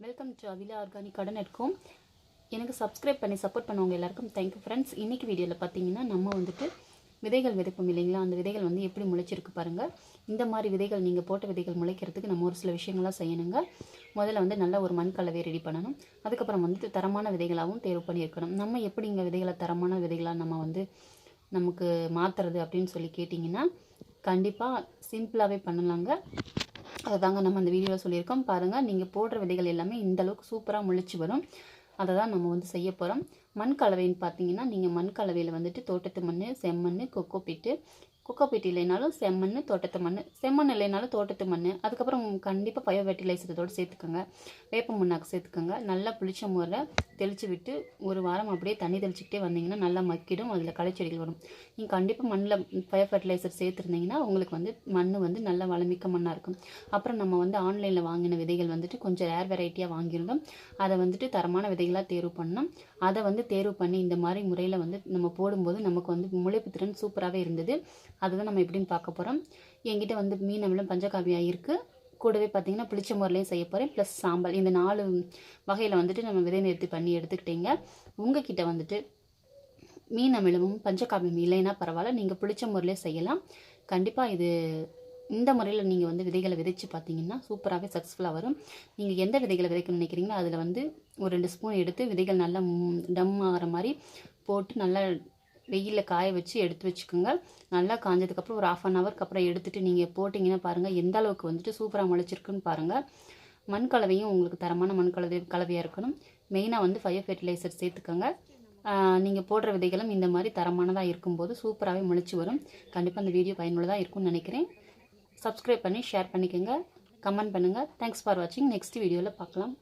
Welcome to Avila organic garden at home. எனக்கு subscribe பண்ணி support பண்ணவங்க எல்லாருக்கும் தேங்க்யூ ஃப்ரெண்ட்ஸ். இன்றைக்கி வீடியோவில் பார்த்தீங்கன்னா நம்ம வந்துட்டு விதைகள் விதைப்போம் இல்லைங்களா, அந்த விதைகள் வந்து எப்படி முளைச்சிருக்கு பாருங்கள். இந்த மாதிரி விதைகள் நீங்கள் போட்ட விதைகள் முளைக்கிறதுக்கு நம்ம ஒரு சில விஷயங்கள்லாம் செய்யணுங்க. முதல்ல வந்து நல்ல ஒரு மண் கலவையை ரெடி பண்ணணும். அதுக்கப்புறம் வந்துட்டு தரமான விதைகளாகவும் தேர்வு பண்ணியிருக்கணும். நம்ம எப்படி இங்கே விதைகளை தரமான விதைகளாக நம்ம வந்து நமக்கு மாற்றுறது அப்படின்னு சொல்லி கேட்டிங்கன்னா கண்டிப்பாக சிம்பிளாகவே பண்ணலாங்க. அதை தாங்க நம்ம அந்த வீடியோவில் சொல்லியிருக்கோம் பாருங்கள். நீங்கள் போடுற விதைகள் எல்லாமே இந்தளவுக்கு சூப்பராக முளைச்சி வரும். அதை தான் நம்ம வந்து செய்ய போகிறோம். மண் கலவைன்னு பார்த்தீங்கன்னா நீங்கள் மண் கலவையில் வந்துட்டு தோட்டத்து மண், செம்மண், கொக்கோபீட் இல்லைனாலும் செம்மண், தோட்டத்து மண், செம்மண் இல்லைனாலும் தோட்டத்து மண், அதுக்கப்புறம் கண்டிப்பாக பயோ ஃபெர்டிலைசரத்தோடு சேர்த்துக்கோங்க. வேப்ப முன்னாக்கு சேர்த்துக்கோங்க. நல்லா புளிச்ச முறை தெளித்து விட்டு ஒரு வாரம் அப்படியே தண்ணி தெளிச்சிக்கிட்டே வந்தீங்கன்னா நல்லா மக்கிடும். அதில் களைச்செடிகள் வரும். நீங்கள் கண்டிப்பாக மண்ணில் பயோ ஃபெர்டிலைசர் சேர்த்துருந்தீங்கன்னா உங்களுக்கு வந்து மண் வந்து நல்லா வளமிக்க மண்ணாக இருக்கும். அப்புறம் நம்ம வந்து ஆன்லைனில் வாங்கின விதைகள் வந்துட்டு கொஞ்சம் ரேர் வெரைட்டியாக வாங்கியிருந்தோம். அதை வந்துட்டு தரமான விதைகளாக தேர்வு பண்ணோம். அதை வந்து தேர்வு பண்ணி இந்த மாதிரி முறையில் வந்து நம்ம போடும்போது நமக்கு வந்து முளைப்பு திறன் சூப்பராகவே இருந்தது. அதுதான் நம்ம எப்படின்னு பார்க்க போகிறோம். என்கிட்ட வந்து மீன் அமிலம், பஞ்சகாவியா இருக்குது. கூடவே பார்த்தீங்கன்னா புளிச்ச முறையிலையும் செய்ய போகிறேன். ப்ளஸ் சாம்பல். இந்த 4 வகையில் வந்துட்டு நம்ம விதை நிறுத்தி பண்ணி எடுத்துக்கிட்டீங்க. உங்ககிட்ட வந்துட்டு மீன் அமிலமும் பஞ்சகாவியம் இல்லைன்னா பரவாயில்ல, நீங்கள் புளிச்ச முறையிலே செய்யலாம். கண்டிப்பாக இது இந்த முறையில் நீங்கள் வந்து விதைகளை விதைச்சு பார்த்தீங்கன்னா சூப்பராகவே சக்ஸஸ்ஃபுல்லாக வரும். நீங்கள் எந்த விதைகளை விதைக்கணும்னு நினைக்கிறீங்களோ அதில் வந்து ஒரு 2 ஸ்பூன் எடுத்து விதைகள் நல்லா டம் ஆகிற மாதிரி போட்டு நல்லா வெயிலில் காய வச்சு எடுத்து வச்சுக்கோங்க. நல்லா காஞ்சதுக்கப்புறம் ஒரு 1/2 ஹவருக்கு அப்புறம் எடுத்துகிட்டு நீங்கள் போட்டிங்கன்னா பாருங்கள் எந்த அளவுக்கு வந்துட்டு சூப்பராக முளைச்சிருக்குன்னு பாருங்கள். மண் கலவையும் உங்களுக்கு தரமான மண் கலவையாக இருக்கணும். மெயினாக வந்து பயோ ஃபெர்டிலைசர் சேர்த்துக்கோங்க. நீங்கள் போடுற விதைகளும் இந்த மாதிரி தரமானதாக இருக்கும்போது சூப்பராகவே முளைச்சி வரும். கண்டிப்பாக அந்த வீடியோ பயனுள்ளதாக இருக்கும்னு நினைக்கிறேன். சப்ஸ்கிரைப் பண்ணி ஷேர் பண்ணிக்கோங்க, கமெண்ட் பண்ணுங்கள். தேங்க்ஸ் ஃபார் வாட்சிங். நெக்ஸ்ட் வீடியோவில் பார்க்கலாம்.